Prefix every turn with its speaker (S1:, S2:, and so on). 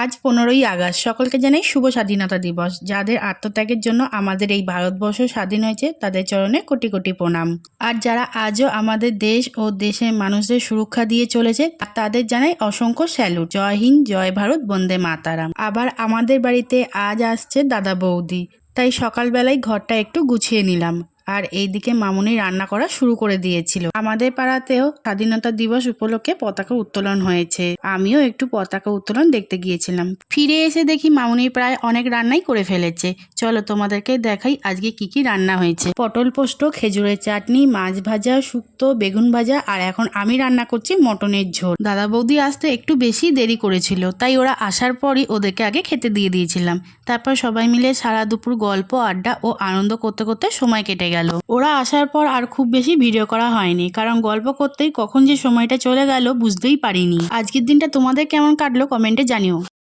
S1: আজ 15ই আগস্ট। সকলকে জানাই শুভ স্বাধীনতা দিবস। যাদের আত্মত্যাগের জন্য আমাদের এই ভারতবর্ষ স্বাধীন হয়েছে তাদের চরণে কোটি কোটি প্রণাম। আর যারা আজও আমাদের দেশ ও দেশের মানুষদের সুরক্ষা দিয়ে চলেছে তাদের জানাই অসংখ্য স্যালুট। জয় হিন্দ, জয় ভারত, বন্দে মাতারাম। আবার আমাদের বাড়িতে আজ আসছে দাদা বৌদি, তাই সকালবেলায় ঘরটা একটু গুছিয়ে নিলাম। আর এইদিকে মামুনি রান্না করা শুরু করে দিয়েছিল। আমাদের পাড়াতেও স্বাধীনতা দিবস উপলক্ষে পতাকা উত্তোলন হয়েছে। আমিও একটু পতাকা উত্তোলন দেখতে গিয়েছিলাম। ফিরে এসে দেখি মামুনি প্রায় অনেক রান্নাই করে ফেলেছে। চলো তোমাদেরকে দেখাই আজকে কি কি রান্না হয়েছে। পটল পোস্ত, খেজুরের চাটনি, মাছ ভাজা, শুক্তো, বেগুন ভাজা, আর এখন আমি রান্না করছি মটনের ঝোল। দাদা বৌদি আসতে একটু বেশি দেরি করেছিল, তাই ওরা আসার পরই ওদেরকে আগে খেতে দিয়ে দিয়েছিলাম। তারপর সবাই মিলে সারা দুপুর গল্প, আড্ডা ও আনন্দ করতে করতে সময় কেটে গেল। ওরা আসার পর আর খুব বেশি ভিডিও করা হয়নি, কারণ গল্প করতেই কখন যে সময়টা চলে গেল বুঝতেই পারিনি। আজকের দিনটা তোমাদের কেমন কাটলো কমেন্টে জানিও।